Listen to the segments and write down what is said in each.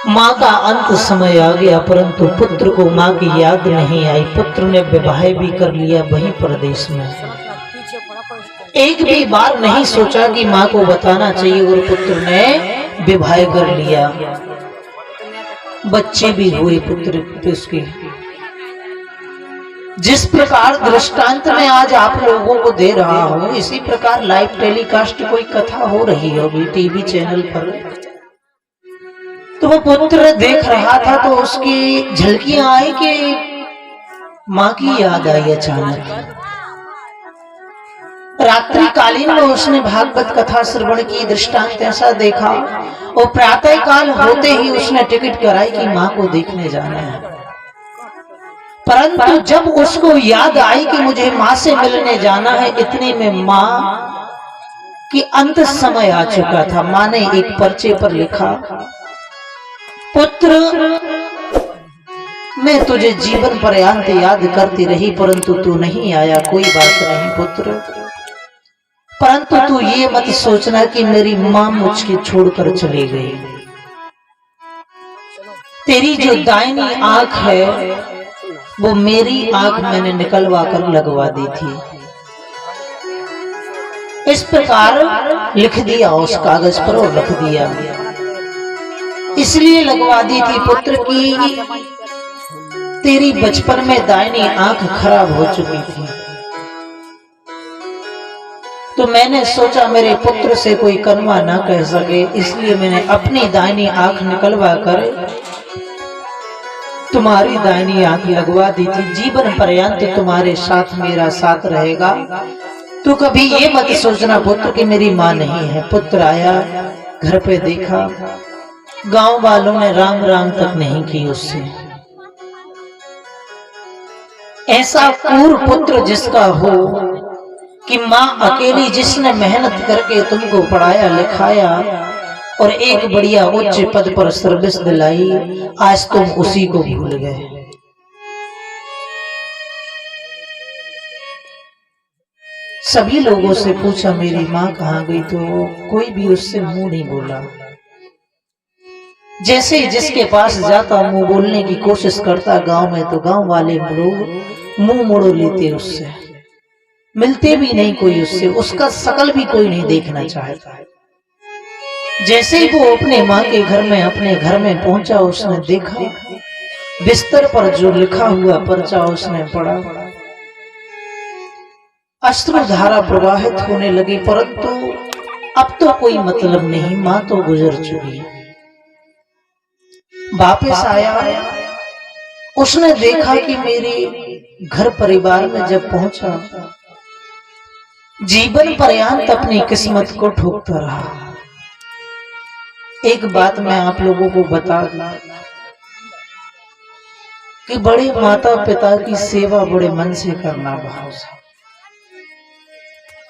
माँ का अंत समय आ गया, परंतु पुत्र को माँ की याद नहीं आई। पुत्र ने विवाह भी कर लिया वहीं प्रदेश में। एक भी बार नहीं सोचा कि माँ को बताना चाहिए, और पुत्र ने विवाह कर लिया। बच्चे भी हुए पुत्र उसके। जिस प्रकार दृष्टांत में आज आप लोगों को दे रहा हूं, इसी प्रकार लाइव टेलीकास्ट कोई कथा हो रही होगी टीवी चैनल पर। तो वो पुत्र देख रहा था, तो उसकी झलकियां आई कि माँ की याद आई अचानक। रात्रि कालीन में उसने भागवत कथा श्रवण की, दृष्टांत ऐसा देखा, और प्रातः काल होते ही उसने टिकट कराई कि माँ को देखने जाना है। परंतु जब उसको याद आई कि मुझे माँ से मिलने जाना है, इतने में माँ की अंत समय आ चुका था। माँ ने एक पर्चे पर लिखा, पुत्र मैं तुझे जीवन पर्यंत याद करती रही, परंतु तू नहीं आया। कोई बात नहीं पुत्र, परंतु तू ये मत सोचना कि मेरी माँ मुझको छोड़कर चली गई। तेरी जो दाहिनी आंख है वो मेरी आंख मैंने निकलवा कर लगवा दी थी। इस प्रकार लिख दिया उस कागज पर, और रख दिया। इसलिए लगवा दी थी पुत्र की तेरी बचपन में दाहिनी आंख खराब हो चुकी थी, तो मैंने सोचा मेरे पुत्र से कोई कनवा ना कह सके, इसलिए मैंने अपनी दाहिनी आंख निकलवा कर तुम्हारी दाहिनी आंख लगवा दी थी। जीवन पर्यंत तुम्हारे साथ मेरा साथ रहेगा। तो कभी ये मत सोचना पुत्र कि मेरी माँ नहीं है। पुत्र आया, घर पे देखा, गांव वालों ने राम राम तक नहीं की उससे। ऐसा क्रूर पुत्र जिसका हो कि माँ अकेली, जिसने मेहनत करके तुमको पढ़ाया लिखाया और एक बढ़िया उच्च पद पर सर्विस दिलाई, आज तुम उसी को भूल गए। सभी लोगों से पूछा मेरी माँ कहाँ गई, तो कोई भी उससे मुंह नहीं बोला। जैसे ही जिसके पास जाता मुंह बोलने की कोशिश करता गांव में, तो गांव वाले लोग मुंह मोड़ लेते, उससे मिलते भी नहीं कोई उससे, उसका शकल भी कोई नहीं देखना चाहता। जैसे ही वो अपने माँ के घर में, अपने घर में पहुंचा, उसने देखा बिस्तर पर जो लिखा हुआ पर्चा उसने पढ़ा। अश्रुधारा प्रवाहित होने लगी, परंतु अब तो कोई मतलब नहीं, माँ तो गुजर चुकी। वापस आया, उसने देखा कि मेरे घर परिवार में जब पहुंचा, जीवन पर्यंत अपनी किस्मत को ठोकता रहा। एक बात मैं आप लोगों को बता दूं कि बड़े माता पिता की सेवा बड़े मन से करना भाव से,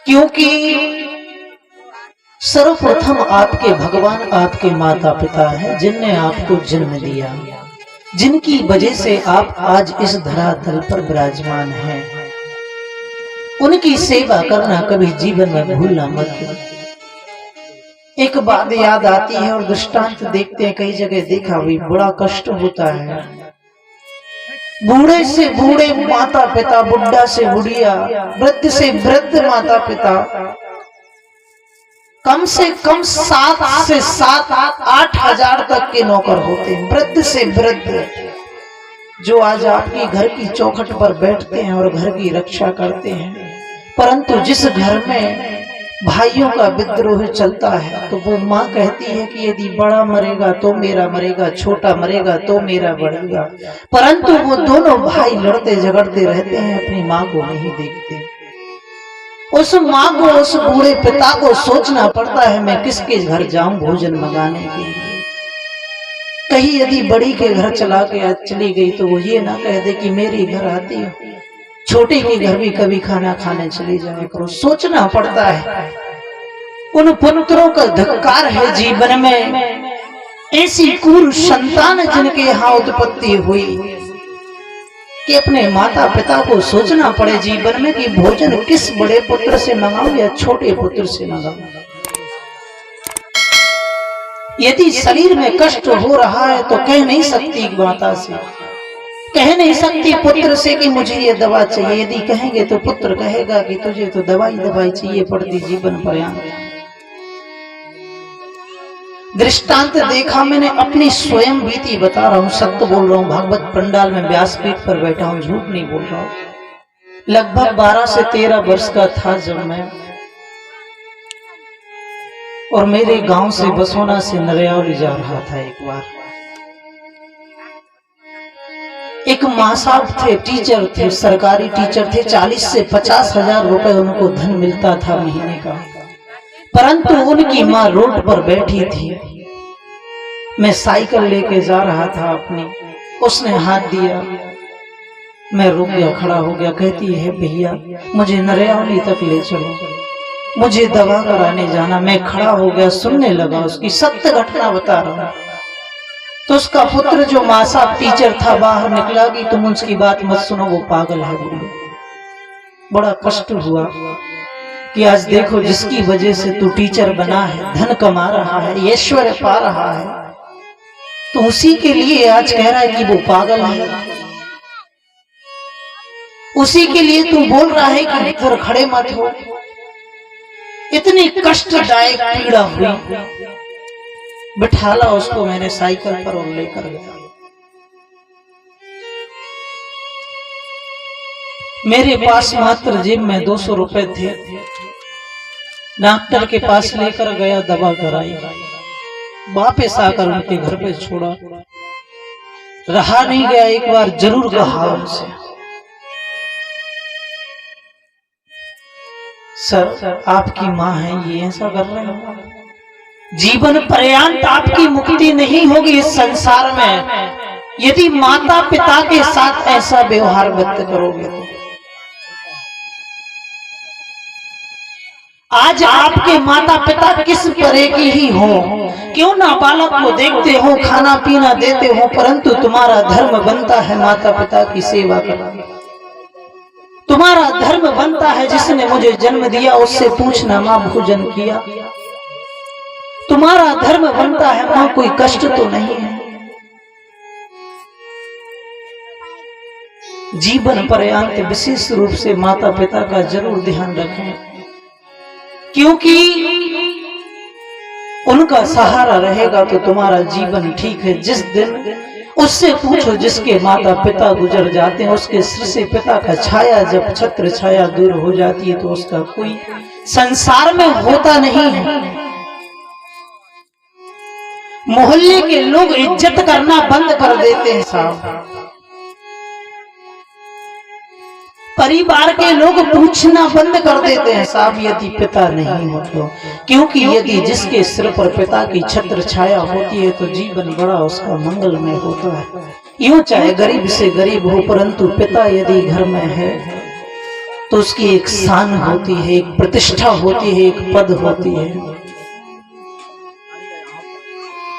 क्योंकि सर्वप्रथम आपके भगवान आपके माता पिता हैं, जिनने आपको जन्म दिया, जिनकी वजह से आप आज इस धरातल पर विराजमान हैं। उनकी सेवा करना कभी जीवन में भूलना मत। एक बात याद आती है और दृष्टांत देखते हैं, कई जगह देखा भी, बड़ा कष्ट होता है। बूढ़े से बूढ़े माता पिता, बुढ़ा से बुढ़िया, वृद्ध से वृद्ध माता पिता, कम से कम 7 से 8 हजार तक के नौकर होते हैं। वृद्ध से वृद्ध जो आज आपकी घर की चौखट पर बैठते हैं और घर की रक्षा करते हैं, परंतु जिस घर में भाइयों का विद्रोह चलता है, तो वो माँ कहती है कि यदि बड़ा मरेगा तो मेरा मरेगा, छोटा मरेगा तो मेरा बढ़ेगा, परंतु वो दोनों भाई लड़ते झगड़ते रहते हैं, अपनी माँ को नहीं देखते। उस माँ को, उस बूढ़े पिता को सोचना पड़ता है मैं किसके घर जाऊं भोजन मंगाने के लिए। कहीं यदि बड़ी के घर चली गई तो वो ये ना कह दे कि मेरे घर आती हो, छोटे के घर भी कभी खाना खाने चली जाए करो। सोचना पड़ता है। उन पुत्रों का धिक्कार है जीवन में, ऐसी क्रूर संतान जिनके यहाँ उत्पत्ति हुई कि अपने माता पिता को सोचना पड़े जीवन में कि भोजन किस बड़े पुत्र से मंगाऊं या छोटे पुत्र से मंगाऊं। यदि शरीर में कष्ट हो रहा है तो कह नहीं सकती माता से, कह नहीं सकती पुत्र से कि मुझे ये दवा चाहिए। यदि कहेंगे तो पुत्र कहेगा कि तुझे तो दवाई चाहिए पड़ती जीवन पर्यंत। दृष्टांत देखा मैंने, अपनी स्वयं बीती बता रहा हूं, सत्य बोल रहा हूं। भागवत पंडाल में व्यासपीठ पर बैठा हूं, झूठ नहीं बोल रहा हूं। लगभग 12 से 13 वर्ष का था जब मैं, और मेरे गांव से बसोना से नरियावली जा रहा था। एक बार एक माँ साहब थे, टीचर थे, सरकारी टीचर थे। 40 से 50 हजार रुपए उनको धन मिलता था महीने का, परंतु उनकी माँ रोड पर बैठी थी। मैं साइकिल लेके जा रहा था अपनी, उसने हाथ दिया, मैं रुक गया, खड़ा हो गया। कहती है भैया मुझे नरियावली तक ले चलो, मुझे दवा कराने जाना। मैं खड़ा हो गया, सुनने लगा, उसकी सत्य घटना बता रहा हूं। तो उसका पुत्र जो माँ साहब टीचर था बाहर निकला कि तुम उसकी बात मत सुनो, वो पागल है। बड़ा कष्ट हुआ कि आज देखो जिसकी वजह से तू टीचर बना है, धन कमा रहा है, ऐश्वर्य पा रहा है, तो उसी के लिए आज कह रहा है कि वो पागल है। उसी के लिए तू बोल रहा है कि इधर खड़े मत हो। इतनी कष्टदायक पीड़ा हुई। बिठाला उसको मैंने साइकिल पर और लेकर गया। मेरे पास मात्र जेब में 200 रुपए थे। डॉक्टर के पास लेकर गया, दवा कराई, वापस आकर उनके घर पे छोड़ा। रहा नहीं गया, एक बार जरूर कहा उनसे, सर आपकी माँ है, ये ऐसा कर रहे हैं, जीवन पर्यंत आपकी मुक्ति नहीं होगी इस संसार में यदि माता पिता के साथ ऐसा व्यवहार व्यक्त करोगे तो। आज आपके माता पिता किस तरह की ही हो, क्यों ना बालक को देखते हो, खाना पीना देते हो, परंतु तुम्हारा धर्म बनता है माता पिता की सेवा करना। तुम्हारा धर्म बनता है जिसने मुझे जन्म दिया उससे पूछना मां भोजन किया। तुम्हारा धर्म बनता है मां कोई कष्ट तो नहीं है। जीवन पर्यंत विशेष रूप से माता पिता का जरूर ध्यान रखें, क्योंकि उनका सहारा रहेगा तो तुम्हारा जीवन ठीक है। जिस दिन उससे पूछो जिसके माता पिता गुजर जाते हैं, उसके सिर से पिता का छाया जब छत्र छाया दूर हो जाती है तो उसका कोई संसार में होता नहीं है। मोहल्ले के लोग इज्जत करना बंद कर देते हैं साहब, परिवार के लोग पूछना बंद कर देते हैं साहब यदि पिता नहीं हो तो, क्योंकि यदि जिसके सिर पर पिता की छत्र छाया होती है तो जीवन बड़ा उसका मंगलमय होता है। यूं चाहे गरीब से गरीब हो, परंतु पिता यदि घर में है तो उसकी एक शान होती है, एक प्रतिष्ठा होती है, एक पद होती है।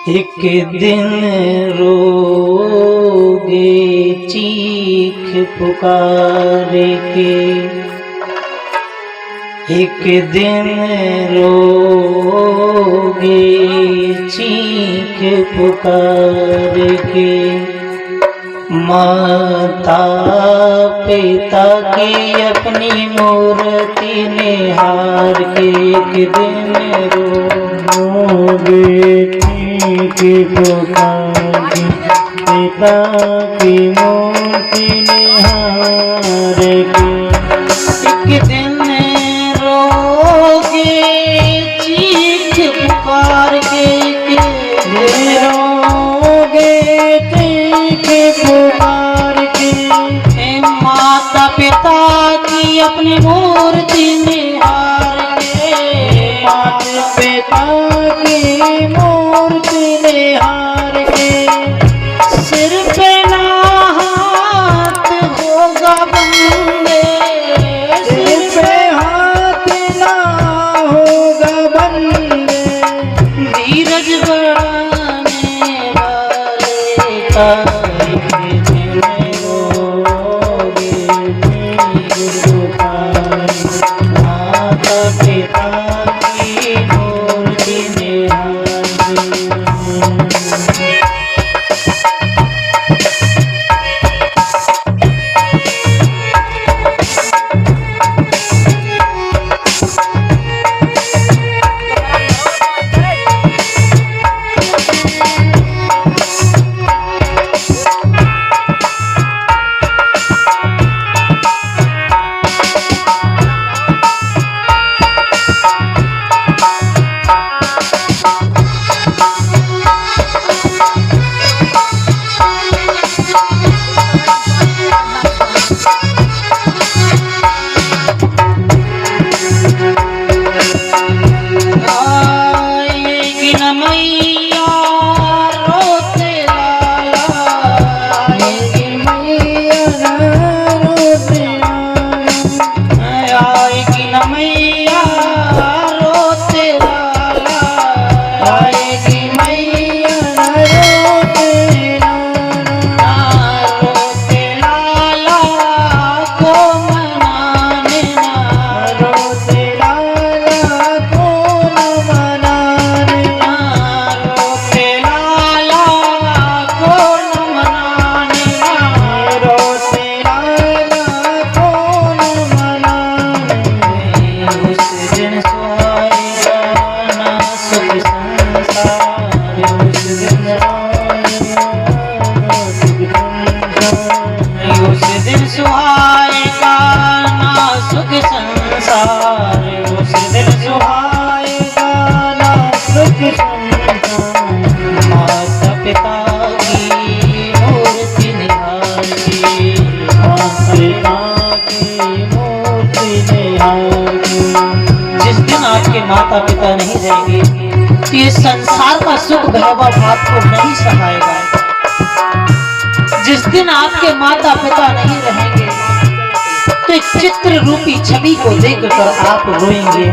एक दिन रोगे चीख पुकारे के, एक दिन रोगे चीख पुकारे के, माता पिता की अपनी मूर्ति निहार के, एक दिन रोगे की पुकार पिता की मूर्ति निहार के, एक दिन रोगे चीख पुकार के, रोगे चीख पुकार के, माता पिता की अपनी मूर्ति निहार के, माता पिता की मूर्ति निहार के, सिर पे ना हाथ होगा बंदे, सिर पे हाथ ना होगा बंदे, धीरज बढ़ाने वाले का माता पिता की मूर्ति निहार। माता पिता नहीं रहेंगे तो ये संसार का सुख वैभव आपको नहीं सहायगा। जिस दिन आपके माता पिता नहीं रहेंगे तो एक चित्र रूपी छवि को देखकर आप रोएंगे,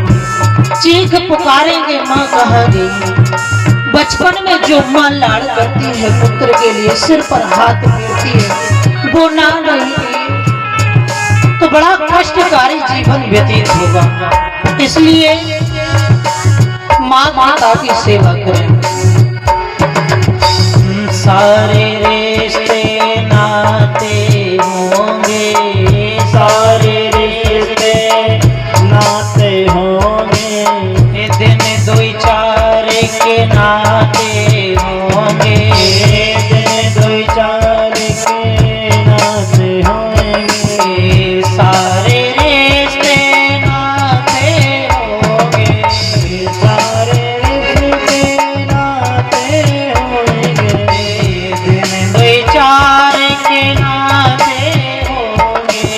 चीख पुकारेंगे माँ कहाँ गई। बचपन में जो माँ लाड़ करती है पुत्र के लिए, सिर पर हाथ फेरती है, वो ना रहेगी तो बड़ा कष्टकारी जीवन व्यतीत होगा। इसलिए माँ माता की सेवा करें। सारे रिश्ते नाते होंगे, सारे रिश्ते नाते होंगे, दिन दो चार के नाते होंगे, दिन दो चार के नाते होंगे, सारे रिश्ते नाते होंगे, सारे रिश्ते नाते होंगे, दिन दो चार के नाते होंगे,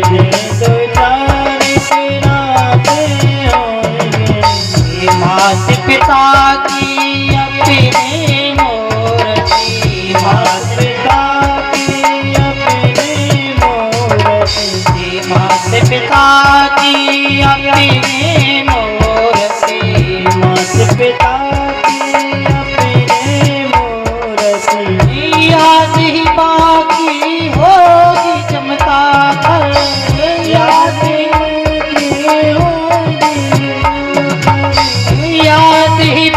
दिन दो चार के नाते होंगे। माता पिता की अपने मूर्ति, माता पिता की अपने मूर्ति, माता पिता की अपने मूर्ति, माता पिता की अपने मूर्ति, याद ही बाकी होगी जमता कर, याद ही होगी, याद ही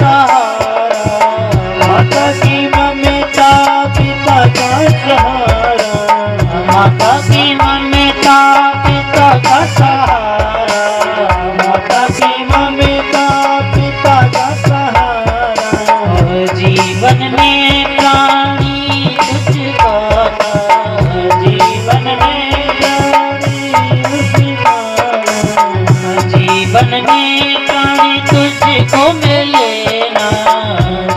सहारा, माता की ममता पिता का सहारा, माता की ममता पिता का सहारा, माता की ममता पिता का सहारा। जीवन में प्राणी तुझको आता, जीवन में प्राणी तुझको आता, जीवन में प्राणी तुझको मिले ना,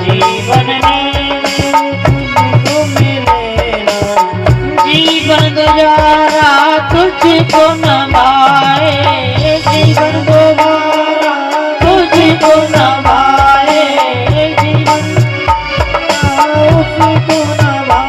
जीवन में तुझको मिले ना, जीवन गुजारा तुझको न भाए, जीवन गुजारा तुझको न भाए, जीवन उसको न भाए।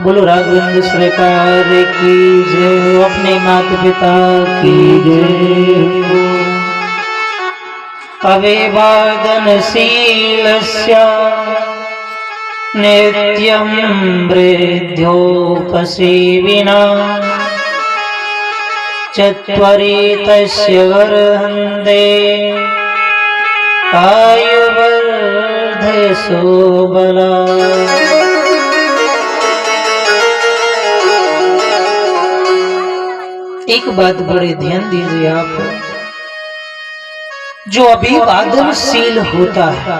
बोलो राघवेंद्र सरकार की जय, अपने माता पिता की जय। अविवादनशीलस्य नित्यं वृद्ध्योपसेविना चत्वरितस्य वर्धन्ते आयुर्वर्धयसो बला। एक बात बड़े ध्यान दीजिए आप, जो अभिवादनशील होता है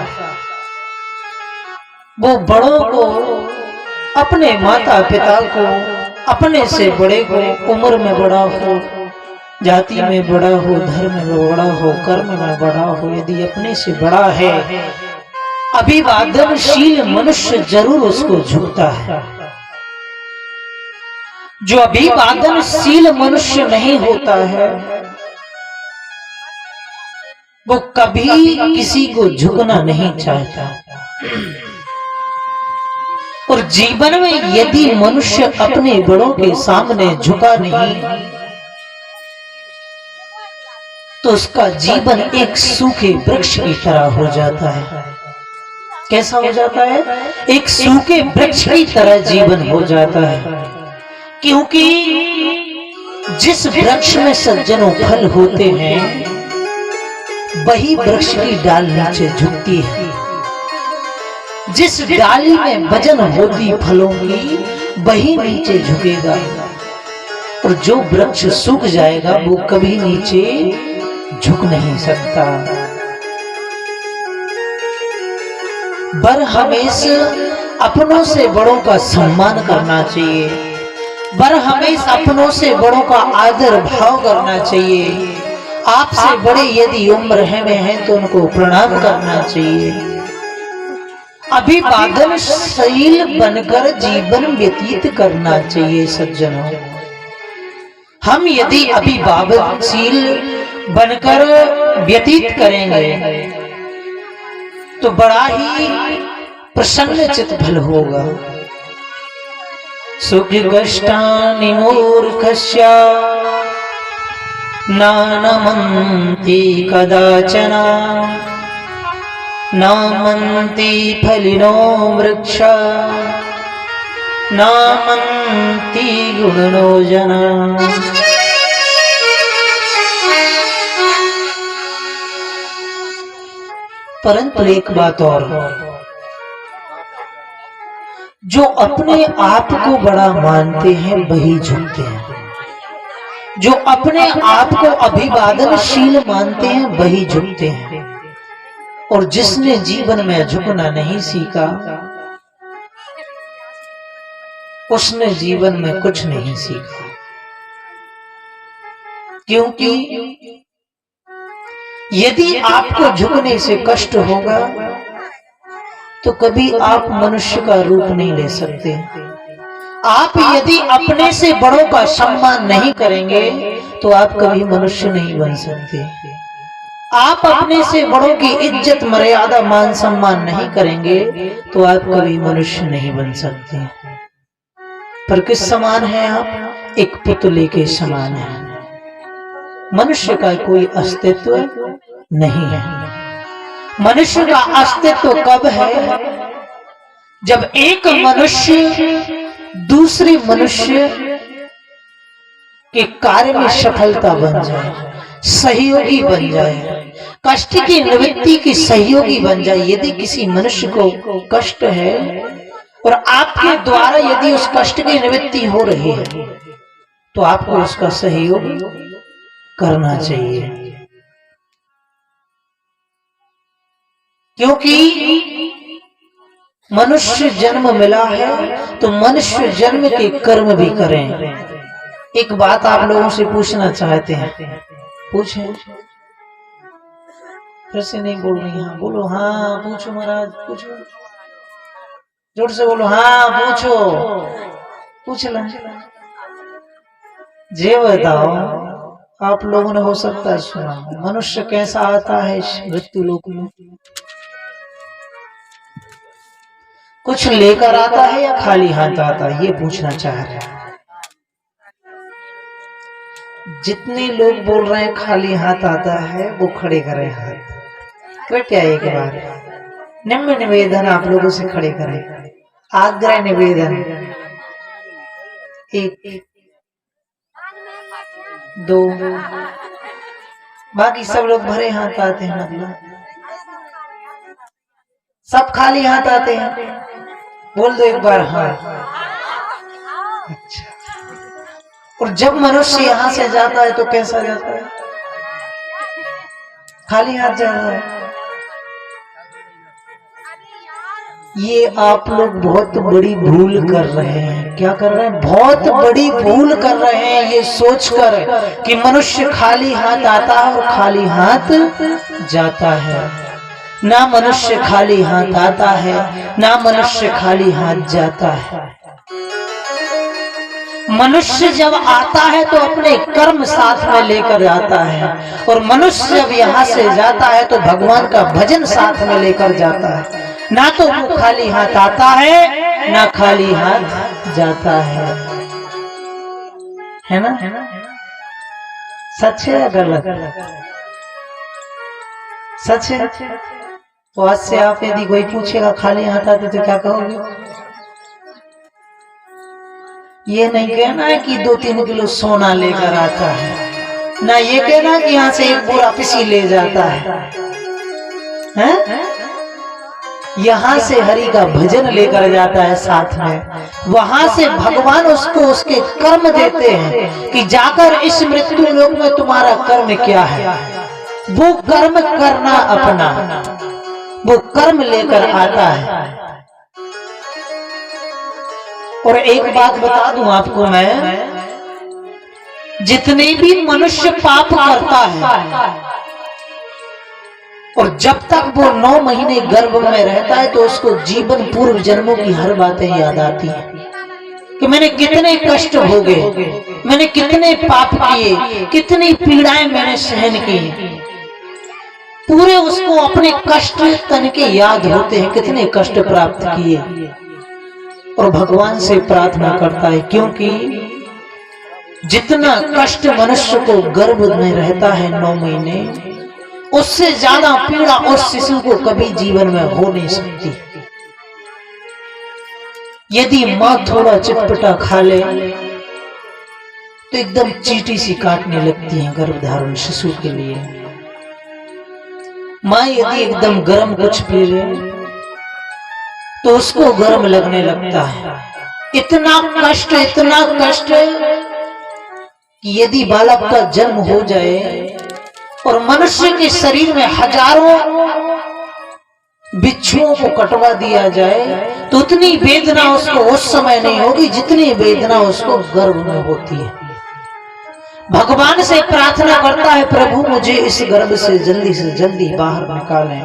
वो बड़ों को, अपने माता पिता को, अपने से बड़े को, उम्र में बड़ा हो, जाति में बड़ा हो, धर्म में बड़ा हो, कर्म में बड़ा हो, यदि अपने से बड़ा है, अभिवादनशील मनुष्य जरूर उसको झुकता है। जो अभिवादनशील मनुष्य नहीं होता है वो कभी किसी को झुकना नहीं चाहता। और जीवन में यदि मनुष्य अपने बड़ों के सामने झुका नहीं तो उसका जीवन एक सूखे वृक्ष की तरह हो जाता है। कैसा हो जाता है? एक सूखे वृक्ष की तरह जीवन हो जाता है। क्योंकि जिस वृक्ष में सज्जनों फल होते हैं वही वृक्ष की डाल नीचे झुकती है। जिस डाली में वजन होती फलों की वही नीचे झुकेगा, और जो वृक्ष सूख जाएगा वो कभी नीचे झुक नहीं सकता। बर हमेशा अपनों से बड़ों का सम्मान करना चाहिए, बर हमेशा अपनों से बड़ों का आदर भाव करना चाहिए। आपसे बड़े यदि उम्र में हैं तो उनको प्रणाम करना चाहिए। अभिवादनशील बनकर जीवन व्यतीत करना चाहिए सज्जनों। हम यदि अभिवादनशील बनकर व्यतीत करेंगे तो बड़ा ही प्रसन्न चित्त फल होगा। सुख कष्टानि मूर्खस्य नानमन्ति कदाचन, नामन्ति फलिनो वृक्ष, नामन्ति गुणनो जना। परंतु एक बात और, जो अपने आप को बड़ा मानते हैं वही झुकते हैं, जो अपने आप को अभिवादनशील मानते हैं वही झुकते हैं। और जिसने जीवन में झुकना नहीं सीखा उसने जीवन में कुछ नहीं सीखा। क्योंकि यदि आपको झुकने से कष्ट होगा तो कभी आप मनुष्य का रूप नहीं ले सकते। आप यदि अपने से बड़ों का सम्मान नहीं करेंगे तो आप कभी मनुष्य नहीं बन सकते। आप अपने से बड़ों की इज्जत मर्यादा मान सम्मान नहीं करेंगे तो आप कभी मनुष्य नहीं बन सकते। पर किस समान है आप? एक पुतले के समान है। मनुष्य का कोई अस्तित्व नहीं है। मनुष्य का अस्तित्व कब है? जब एक मनुष्य दूसरे मनुष्य के कार्य में सफलता बन जाए, सहयोगी बन जाए, कष्ट की निवृत्ति की सहयोगी बन जाए। यदि किसी मनुष्य को कष्ट है और आपके द्वारा यदि उस कष्ट की निवृत्ति हो रही है तो आपको उसका सहयोग करना चाहिए। क्योंकि मनुष्य जन्म मिला है तो मनुष्य जन्म के कर्म भी करें। एक बात आप लोगों से पूछना चाहते हैं, पूछें। फिर से नहीं बोल रही? हाँ बोलो। हाँ पूछो महाराज, पूछो, जोर से बोलो। हाँ पूछो, पूछ लो। जे बताओ, आप लोगों ने हो सकता है सुना, मनुष्य कैसा आता है इस मृत्यु लोक में? कुछ लेकर आता है या खाली हाथ आता है, ये पूछना चाह रहे हैं। जितने लोग बोल रहे हैं खाली हाथ आता है वो खड़े करें हाथ। कृपया एक बार निम्न निवेदन आप लोगों से खड़े करें, आग्रह निवेदन। एक, दो, बाकी सब लोग भरे हाथ आते हैं, मतलब सब खाली हाथ आते हैं। बोल दो एक बार हाँ। अच्छा, और जब मनुष्य यहां से जाता है तो कैसा जाता है? खाली हाथ जाता है। ये आप लोग बहुत बड़ी भूल कर रहे हैं। क्या कर रहे हैं? बहुत बड़ी भूल कर रहे हैं ये सोचकर कि मनुष्य खाली हाथ आता है और खाली हाथ जाता है। ना मनुष्य खाली हाथ आता है, ना मनुष्य खाली हाथ जाता है। मनुष्य जब आता है तो अपने कर्म साथ में लेकर आता है, और मनुष्य जब यहाँ से जाता है तो भगवान का भजन साथ में लेकर जाता है। ना तो वो खाली हाथ आता है, ना खाली हाथ जाता है ना? सच है या गलत? सच है। तो आज से आप यदि कोई पूछेगा खाली हाथ आते तो क्या कहोगे? ये नहीं कहना है कि 2-3 किलो सोना लेकर आता है, ना ये कहना कि यहाँ से एक बोरा पिसी ले जाता है? यहाँ से हरि का भजन लेकर जाता है साथ में। वहां से भगवान उसको उसके कर्म देते हैं कि जाकर इस मृत्यु लोक में तुम्हारा कर्म क्या है, वो कर्म करना अपना, वो कर्म लेकर आता है। और एक बात बता दूं आपको मैं, जितने भी मनुष्य पाप करता है और जब तक वो 9 महीने गर्भ में रहता है तो उसको जीवन पूर्व जन्मों की हर बातें याद आती है कि मैंने कितने कष्ट भोगे, मैंने कितने पाप किए, कितनी पीड़ाएं मैंने सहन की। पूरे उसको अपने कष्ट तन के याद होते हैं, कितने कष्ट प्राप्त किए। और भगवान से प्रार्थना करता है, क्योंकि जितना कष्ट मनुष्य को गर्भ में रहता है 9 महीने, उससे ज्यादा पीड़ा उस शिशु को कभी जीवन में हो नहीं सकती। यदि माँ थोड़ा चटपटा खा ले तो एकदम चींटी सी काटने लगती है गर्भधारण शिशु के लिए। माँ यदि एकदम गर्म कुछ पी ले तो उसको गर्म लगने लगता है। इतना कष्ट कि यदि बालक का जन्म हो जाए और मनुष्य के शरीर में हजारों बिच्छुओं को कटवा दिया जाए तो उतनी वेदना उसको उस समय नहीं होगी जितनी वेदना उसको गर्भ में होती है। भगवान से प्रार्थना करता है, प्रभु मुझे इस गर्भ से जल्दी बाहर निकालें।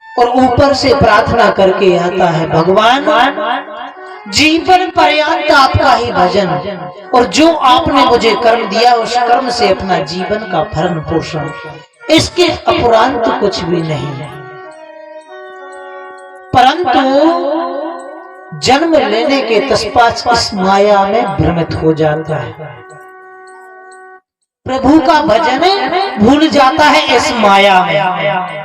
और ऊपर से प्रार्थना करके आता है, भगवान जीवन पर्यंत आपका ही भजन, और जो आपने मुझे कर्म दिया उस कर्म से अपना जीवन का भरण पोषण, इसके उपरांत कुछ भी नहीं है। परंतु जन्म लेने के तत्पश्चात इस माया में भ्रमित हो जाता है, प्रभु का भजन भूल जाता है इस माया में।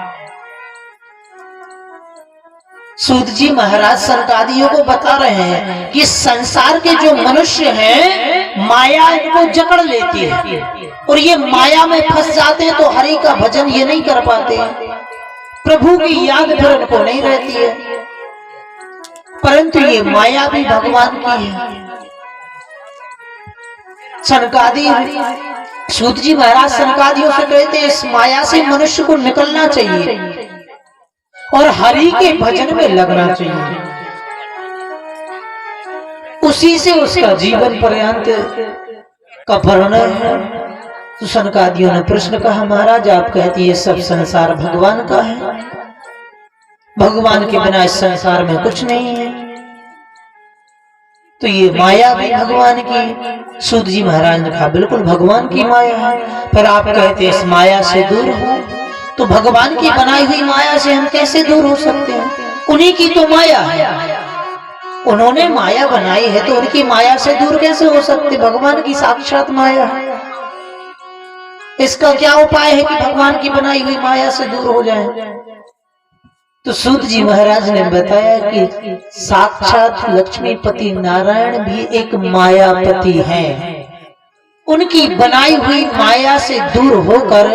सूत जी महाराज सनकादियों को बता रहे हैं कि संसार के जो मनुष्य हैं माया इनको जकड़ लेती है और ये माया में फंस जाते हैं, तो हरि का भजन ये नहीं कर पाते, प्रभु की याद फिर उनको नहीं रहती है। परंतु ये माया भी भगवान की है। सनकादि सूत जी महाराज सनकादियों से कहते हैं, इस माया से मनुष्य को निकलना चाहिए और हरि के भजन में लगना चाहिए, उसी से उसका जीवन पर्यंत का भरण है। तो सनकादियों ने प्रश्न कहा, महाराज आप कहती है सब संसार भगवान का है, भगवान के बिना इस संसार में कुछ नहीं है, तो ये माया भी भगवान की। सूत जी महाराज ने कहा बिल्कुल भगवान की माया है। फिर आप कहते इस माया से दूर हो, तो भगवान की बनाई हुई माया से हम कैसे दूर हो सकते हैं? उन्हीं की तो माया है, उन्होंने माया बनाई है, तो उनकी माया से दूर कैसे हो सकते? भगवान की साक्षात माया है। इसका क्या उपाय है कि भगवान की बनाई हुई माया से दूर हो जाए? तो सूत जी महाराज ने बताया कि साक्षात लक्ष्मीपति नारायण भी एक मायापति हैं। उनकी बनाई हुई माया से दूर होकर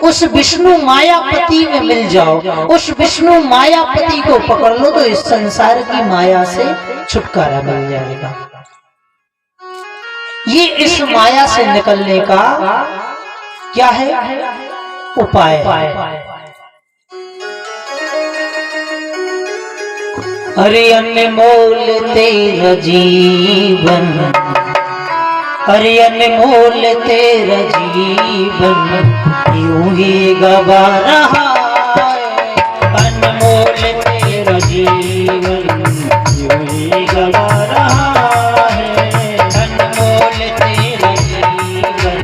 उस विष्णु मायापति में मिल जाओ, उस विष्णु मायापति को पकड़ लो तो इस संसार की माया से छुटकारा मिल जाएगा। ये इस माया से निकलने का क्या है उपाय? अरे अनमोल तेरा जीवन, अरे अनमोल तेरा जीवन यूं ही गवा रहा है। अनमोल तेरा जीवन यूं ही गवा रहा है। अनमोल तेरा जीवन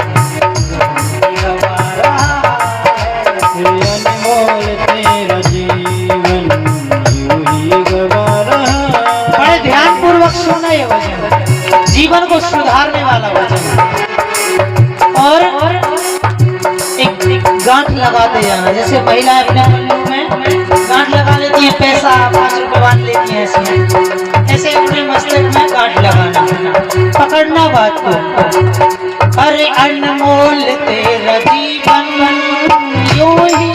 गवा रहा है। अनमोल तेरा जीवन यूं ही गवा रहा है। बड़े ध्यान पूर्वक सुनना ये वचन, जीवन को सुधारने वाला वचन। और एक गांठ लगाते जाना, जैसे महिलाएं अपने पल्लू में गांठ लगा लेती हैं, पैसा 5 रुपए बांध लेती हैं, ऐसे अपने मस्तक में गांठ लगाना, पकड़ना बात को। अरे अरे अनमोल तेरा जीवन यूं ही